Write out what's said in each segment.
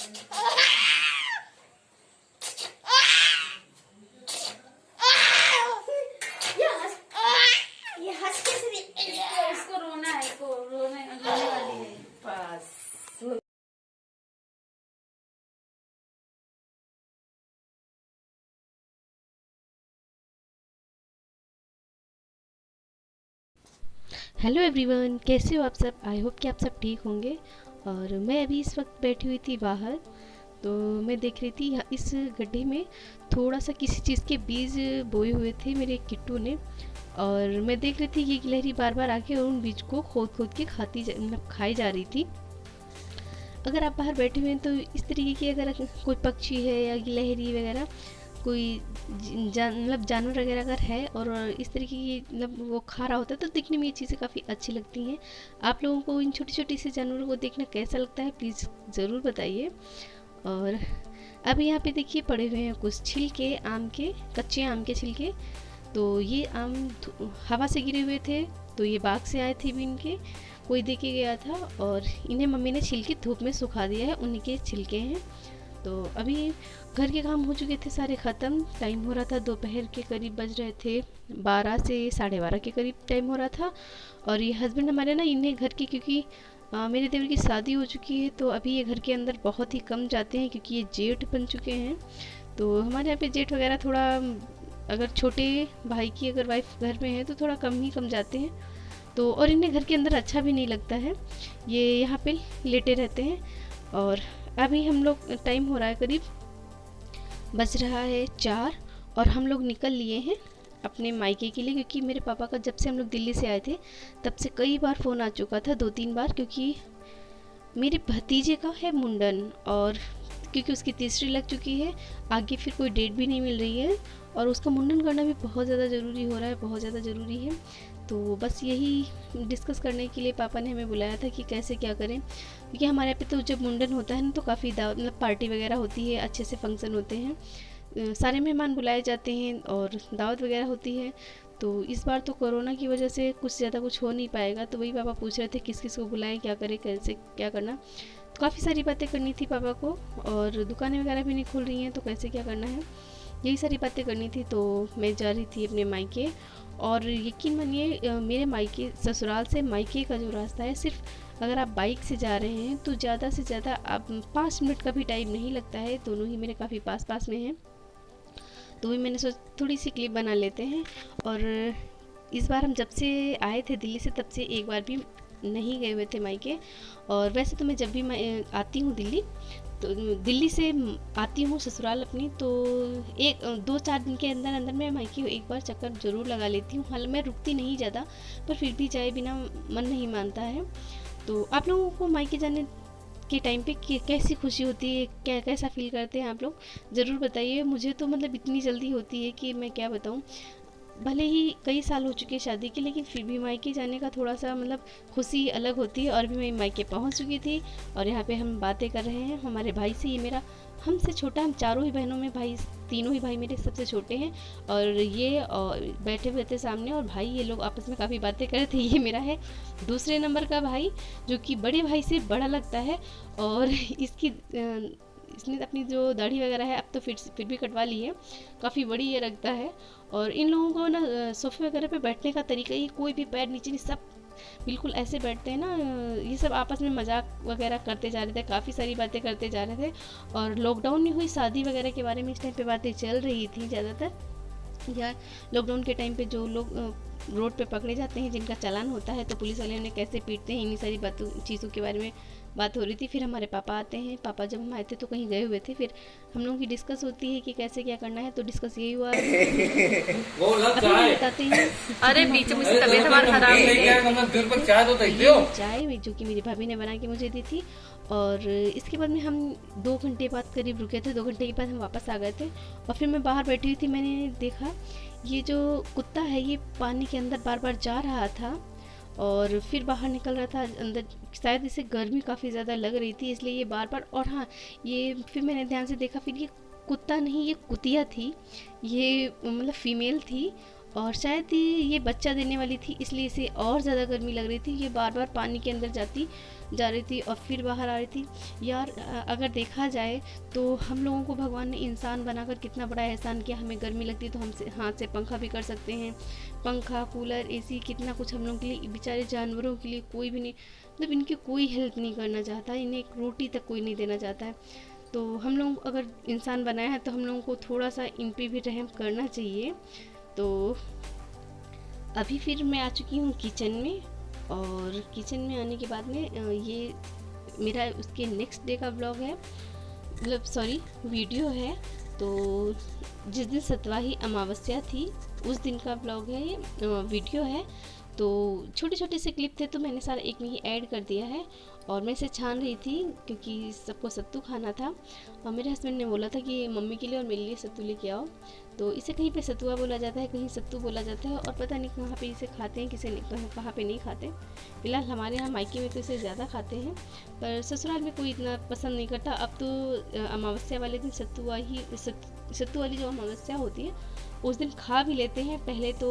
ये हंस कैसे इसको रोना है, इसको रोने वाली है बस। हेलो एवरीवन, कैसे हो आप सब। आई होप कि आप सब ठीक होंगे। और मैं अभी इस वक्त बैठी हुई थी बाहर, तो मैं देख रही थी इस गड्ढे में थोड़ा सा किसी चीज़ के बीज बोए हुए थे मेरे किट्टू ने। और मैं देख रही थी ये गिलहरी बार बार आके उन बीज को खोद खोद के मतलब खाई जा रही थी। अगर आप बाहर बैठे हुए हैं तो इस तरीके की अगर कोई पक्षी है या गिलहरी वगैरह कोई मतलब जानवर वगैरह अगर है और इस तरीके की मतलब वो खा रहा होता है तो दिखने में ये चीज़ें काफ़ी अच्छी लगती हैं। आप लोगों को इन छोटी छोटी से जानवरों को देखना कैसा लगता है, प्लीज़ ज़रूर बताइए। और अब यहाँ पे देखिए पड़े हुए हैं कुछ छिलके आम के, कच्चे आम के छिलके। तो ये आम हवा से गिरे हुए थे, तो ये बाग से आए थे भी, इनके कोई दे के गया था और इन्हें मम्मी ने छिलके धूप में सुखा दिया है, उन्हीं के छिलके हैं। तो अभी घर के काम हो चुके थे सारे ख़त्म, टाइम हो रहा था दोपहर के करीब बज रहे थे 12 से 12:30 के करीब टाइम हो रहा था। और ये हस्बैंड हमारे ना इन्हें घर की, क्योंकि मेरे देवर की शादी हो चुकी है तो अभी ये घर के अंदर बहुत ही कम जाते हैं क्योंकि ये जेठ बन चुके हैं। तो हमारे यहाँ पे जेठ वगैरह थोड़ा, अगर छोटे भाई की अगर वाइफ घर में है तो थोड़ा कम जाते हैं। तो और इन्हें घर के अंदर अच्छा भी नहीं लगता है, ये यहाँ पे लेटे रहते हैं। और अभी हम लोग टाइम हो रहा है करीब बज रहा है 4 और हम लोग निकल लिए हैं अपने मायके के लिए, क्योंकि मेरे पापा का जब से हम लोग दिल्ली से आए थे तब से कई बार फ़ोन आ चुका था, 2-3 बार, क्योंकि मेरे भतीजे का है मुंडन और क्योंकि उसकी तीसरी लग चुकी है, आगे फिर कोई डेट भी नहीं मिल रही है और उसका मुंडन करना भी बहुत ज़्यादा ज़रूरी हो रहा है, बहुत ज़्यादा ज़रूरी है। तो बस यही डिस्कस करने के लिए पापा ने हमें बुलाया था कि कैसे क्या करें, क्योंकि हमारे यहाँ पे तो जब मुंडन होता है ना तो काफ़ी दावत मतलब पार्टी वगैरह होती है, अच्छे से फंक्शन होते हैं, सारे मेहमान बुलाए जाते हैं और दावत वगैरह होती है। तो इस बार तो कोरोना की वजह से कुछ ज़्यादा कुछ हो नहीं पाएगा, तो वही पापा पूछ रहे थे किस किस को बुलाएं, क्या करें, कैसे क्या करना। तो काफ़ी सारी बातें करनी थी पापा को, और दुकानें वगैरह भी नहीं खुल रही हैं तो कैसे क्या करना है, यही सारी बातें करनी थी। तो मैं जा रही थी अपने मायके, और यकीन मानिए मेरे मायके ससुराल से मायके का जो रास्ता है, सिर्फ अगर आप बाइक से जा रहे हैं तो ज़्यादा से ज़्यादा आप 5 मिनट का भी टाइम नहीं लगता है, दोनों ही मेरे काफ़ी पास पास में हैं। तो भी मैंने सोचा थोड़ी सी क्लिप बना लेते हैं। और इस बार हम जब से आए थे दिल्ली से तब से एक बार भी नहीं गए हुए थे मायके। और वैसे तो मैं जब भी मैं आती हूँ दिल्ली, तो दिल्ली से आती हूँ ससुराल अपनी, तो 2-4 दिन के अंदर अंदर मैं मायके एक बार चक्कर ज़रूर लगा लेती हूँ। हाल मैं रुकती नहीं ज़्यादा, पर फिर भी जाए बिना मन नहीं मानता है। तो आप लोगों को मायके जाने के टाइम पे कैसी खुशी होती है, क्या कैसा फील करते हैं आप लोग, ज़रूर बताइए। मुझे तो मतलब इतनी जल्दी होती है कि मैं क्या बताऊँ। भले ही कई साल हो चुके शादी के, लेकिन फिर भी मायके जाने का थोड़ा सा मतलब खुशी अलग होती है। और भी मैं मायके पहुंच चुकी थी और यहाँ पे हम बातें कर रहे हैं हमारे भाई से। ये मेरा हमसे छोटा, हम चारों ही बहनों में भाई, तीनों ही भाई मेरे सबसे छोटे हैं। और ये बैठे हुए थे सामने, और भाई ये लोग आपस में काफ़ी बातें कर रहे थे। ये मेरा है दूसरे नंबर का भाई, जो कि बड़े भाई से बड़ा लगता है। और इसने अपनी जो दाढ़ी वगैरह है अब तो फिर भी कटवा ली है, काफ़ी बड़ी ये रखता है। और इन लोगों को ना सोफे वगैरह पे बैठने का तरीका ही, कोई भी पैर नीचे नहीं, सब बिल्कुल ऐसे बैठते हैं ना। ये सब आपस में मजाक वगैरह करते जा रहे थे, काफ़ी सारी बातें करते जा रहे थे। और लॉकडाउन में हुई शादी वगैरह के बारे में इस टाइम पे बातें चल रही थी ज़्यादातर, या लॉकडाउन के टाइम पे जो लोग रोड पे पकड़े जाते हैं, जिनका चालान होता है, तो पुलिस वाले उन्हें कैसे पीटते हैं, इन्हीं सारी बातों चीज़ों के बारे में बात हो रही थी। फिर हमारे पापा आते हैं, पापा जब हम आए थे तो कहीं गए हुए थे, फिर हम लोगों की डिस्कस होती है कि कैसे क्या करना है। तो डिस्कस यही हुआ बताते हैं। अरे बीच में तबीयत हमारी खराब चाय जो कि मेरी भाभी ने बना के मुझे दी थी। और इसके बाद में हम 2 घंटे बाद करीब रुके थे, 2 घंटे के बाद हम वापस आ गए थे। और फिर मैं बाहर बैठी हुई थी, मैंने देखा ये जो कुत्ता है ये पानी के अंदर बार बार जा रहा था और फिर बाहर निकल रहा था अंदर। शायद इसे गर्मी काफ़ी ज़्यादा लग रही थी इसलिए ये बार बार। और हाँ, ये फिर मैंने ध्यान से देखा, फिर ये कुत्ता नहीं, ये कुतिया थी, ये मतलब फीमेल थी। और शायद ये बच्चा देने वाली थी, इसलिए इसे और ज़्यादा गर्मी लग रही थी। ये बार बार पानी के अंदर जा रही थी और फिर बाहर आ रही थी। यार अगर देखा जाए तो हम लोगों को भगवान ने इंसान बनाकर कितना बड़ा एहसान किया। हमें गर्मी लगती है तो हम हाथ से पंखा भी कर सकते हैं, पंखा, कूलर, एसी, कितना कुछ हम लोगों के लिए। बेचारे जानवरों के लिए कोई भी नहीं, मतलब इनकी कोई हेल्प नहीं करना चाहता, इन्हें एक रोटी तक कोई नहीं देना चाहता है। तो हम लोग अगर इंसान बनाया है तो हम लोगों को थोड़ा सा इन पर भी रहम करना चाहिए। तो अभी फिर मैं आ चुकी हूँ किचन में, और किचन में आने के बाद में ये मेरा उसके नेक्स्ट डे का व्लॉग है, मतलब सॉरी वीडियो है। तो जिस दिन सतवाही अमावस्या थी उस दिन का व्लॉग है, ये वीडियो है। तो छोटे छोटे से क्लिप थे तो मैंने सारा एक में ही ऐड कर दिया है। और मैं इसे छान रही थी क्योंकि सबको सत्तू खाना था, और मेरे हस्बैंड ने बोला था कि मम्मी के लिए और मेरे लिए सत्तू लेके आओ। तो इसे कहीं पे सत्तुआ बोला जाता है, कहीं सत्तू बोला जाता है, और पता नहीं कहाँ पे इसे खाते हैं, किसे कहाँ पे नहीं खाते। फिलहाल हमारे यहाँ मायके में तो इसे ज़्यादा खाते हैं, पर ससुराल में कोई इतना पसंद नहीं करता। अब तो अमावस्या वाले दिन सत्तू वाली जो अमावस्या होती है उस दिन खा भी लेते हैं। पहले तो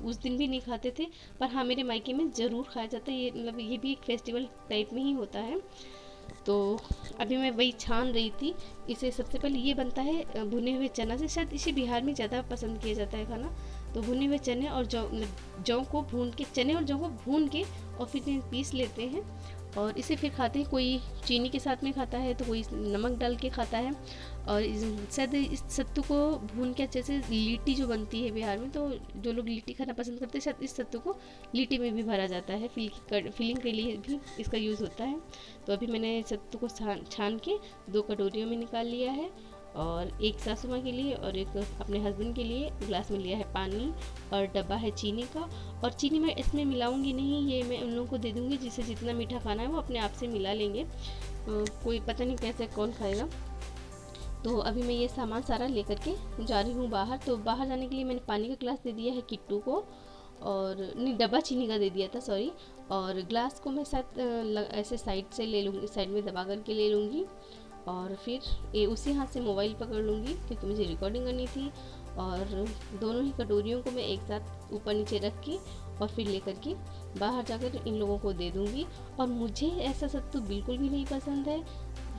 उस दिन भी नहीं खाते थे, पर हाँ मेरे मायके में ज़रूर खाया जाता है। ये मतलब ये भी एक फेस्टिवल टाइप में ही होता है। तो अभी मैं वही छान रही थी। इसे सबसे पहले ये बनता है भुने हुए चना से, शायद इसे बिहार में ज़्यादा पसंद किया जाता है खाना। तो भुने हुए चने और जौ को भून के, चने और जौ को भून के और फिर पीस लेते हैं, और इसे फिर खाते हैं। कोई चीनी के साथ में खाता है तो कोई नमक डाल के खाता है। और शायद इस सत्तू को भून के अच्छे से लिट्टी जो बनती है बिहार में, तो जो लोग लिट्टी खाना पसंद करते हैं शायद इस सत्तू को लिट्टी में भी भरा जाता है, फिलिंग के लिए भी इसका यूज़ होता है। तो अभी मैंने सत्तू को छान के 2 कटोरियों में निकाल लिया है, और एक सासू माँ के लिए और एक अपने हस्बैंड के लिए ग्लास में लिया है पानी, और डब्बा है चीनी का। और चीनी मैं इसमें मिलाऊंगी नहीं, ये मैं उन लोगों को दे दूंगी जिसे जितना मीठा खाना है वो अपने आप से मिला लेंगे। कोई पता नहीं कैसे कौन खाएगा। तो अभी मैं ये सामान सारा लेकर के जा रही हूँ बाहर। तो बाहर जाने के लिए मैंने पानी का ग्लास दे दिया है किट्टू को, और नहीं डब्बा चीनी का दे दिया था सॉरी। और ग्लास को मैं साथ ऐसे साइड से ले लूँगी, साइड में दबा करके ले लूँगी, और फिर ये उसी हाथ से मोबाइल पकड़ लूँगी क्योंकि मुझे रिकॉर्डिंग करनी थी। और दोनों ही कटोरियों को मैं एक साथ ऊपर नीचे रख के और फिर लेकर के बाहर जाकर इन लोगों को दे दूँगी। और मुझे ऐसा सत्तू बिल्कुल भी नहीं पसंद है,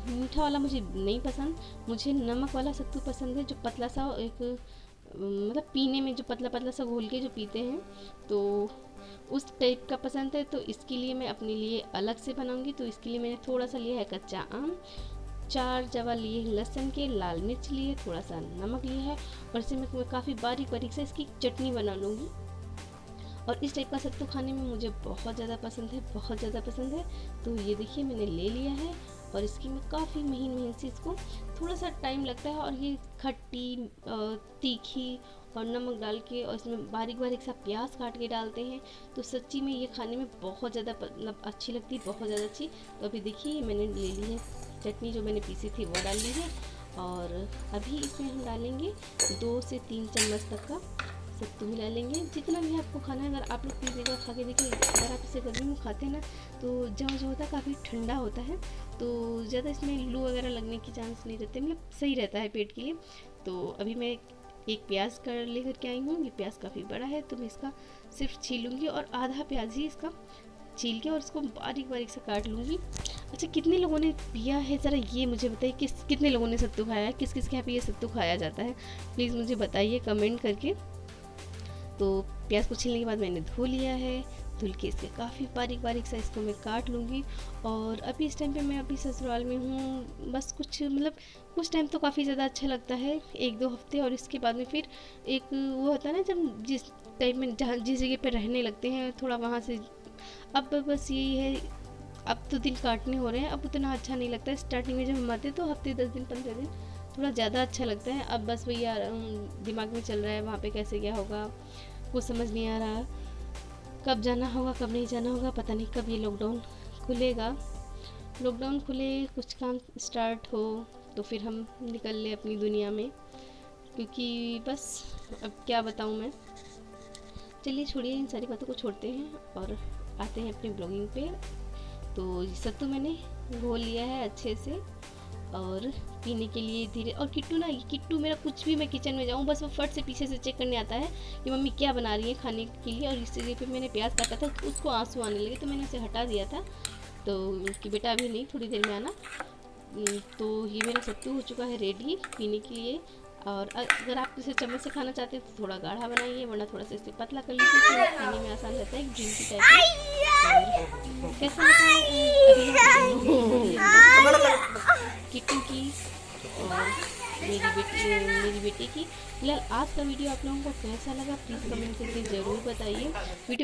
मीठा वाला मुझे नहीं पसंद। मुझे नमक वाला सत्तू पसंद है, जो पतला सा एक मतलब पीने में जो पतला पतला सा घोल के जो पीते हैं, तो उस टाइप का पसंद है। तो इसके लिए मैं अपने लिए अलग से बनाऊंगी। तो इसके लिए मैंने थोड़ा सा लिया है कच्चा आम, 4 जवा लिए लहसुन के, लाल मिर्च लिए, थोड़ा सा नमक लिया है, और इसे मैं काफ़ी बारीक बारीक से इसकी चटनी बना लूँगी। और इस टाइप का सत्तू खाने में मुझे बहुत ज़्यादा पसंद है, बहुत ज़्यादा पसंद है। तो ये देखिए मैंने ले लिया है, और इसकी मैं काफ़ी महीन महीन से, इसको थोड़ा सा टाइम लगता है। और ये खट्टी तीखी और नमक डाल के, और इसमें बारीक बारीक सा प्याज काट के डालते हैं। तो सच्ची में ये खाने में बहुत ज़्यादा मतलब अच्छी लगती है, बहुत ज़्यादा अच्छी। तो अभी देखिए मैंने ले ली है चटनी, जो मैंने पीसी थी वो डाल ली है। और अभी इसमें हम डालेंगे 2 से 3 चम्मच तक का सत्तू मिला लेंगे, जितना भी आपको खाना है। अगर आप लोग प्लीज़ एक बार खा के देखिए, अगर आप इसे गर्मी में खाते हैं ना, तो जो होता है काफ़ी ठंडा होता है, तो ज़्यादा इसमें लू वगैरह लगने की चांस नहीं रहते, मतलब सही रहता है पेट के लिए। तो अभी मैं एक प्याज कर लेकर के आई हूँ। ये प्याज काफ़ी बड़ा है, तो मैं इसका सिर्फ छीलूँगी, और आधा प्याज ही इसका छील के और इसको बारीक बारीक से काट लूँगी। अच्छा, कितने लोगों ने पिया है ज़रा ये मुझे बताइए, कितने लोगों ने सत्तू खाया है, किस किस के यहाँ पे ये सत्तू खाया जाता है, प्लीज़ मुझे बताइए कमेंट करके। तो प्याज को छीलने के बाद मैंने धो लिया है, धुल के इसके काफ़ी बारीक बारीक सा इसको मैं काट लूँगी। और अभी इस टाइम पे मैं अभी ससुराल में हूँ, बस कुछ टाइम तो काफ़ी ज़्यादा अच्छा लगता है, 1-2 हफ्ते। और इसके बाद में फिर एक वो होता है ना, जब जिस टाइम में जहाँ जिस जगह पे रहने लगते हैं थोड़ा वहाँ से, अब बस यही है, अब तो दिन काटने हो रहे हैं, अब उतना अच्छा नहीं लगता है। स्टार्टिंग में जब हम आते तो हफ्ते 10 दिन 15 दिन थोड़ा ज़्यादा अच्छा लगता है। अब बस वही दिमाग में चल रहा है वहाँ पे कैसे क्या होगा, कुछ समझ नहीं आ रहा, कब जाना होगा कब नहीं जाना होगा, पता नहीं कब ये लॉकडाउन खुलेगा। लॉकडाउन खुले, कुछ काम स्टार्ट हो तो फिर हम निकल ले अपनी दुनिया में, क्योंकि बस अब क्या बताऊँ मैं। चलिए छोड़िए, इन सारी बातों को छोड़ते हैं और आते हैं अपनी ब्लॉगिंग पे। तो सत्तू मैंने घोल लिया है अच्छे से, और पीने के लिए धीरे। और किट्टू ना, किट्टू मेरा कुछ भी मैं किचन में जाऊँ बस वो फट से पीछे से चेक करने आता है कि मम्मी क्या बना रही है खाने के लिए। और इस जगह पे मैंने प्याज काटा था तो उसको आंसू आने लगे तो मैंने उसे हटा दिया था। तो कि बेटा अभी नहीं, थोड़ी देर में आना। तो ये मेरा सत्तू हो चुका है रेडी पीने के लिए। और अगर आप इसे चम्मच से खाना चाहते हैं तो थोड़ा गाढ़ा बनाइए, वरना थोड़ा सा इसे पतला कर लीजिए तो पीने में आसान रहता है, ग्रीन टी टाइप में। और कैसा किट्टू की और मेरी बेटी की। फिलहाल आज का वीडियो आप लोगों को कैसा लगा प्लीज़ कमेंट करके ज़रूर बताइए। वीडियो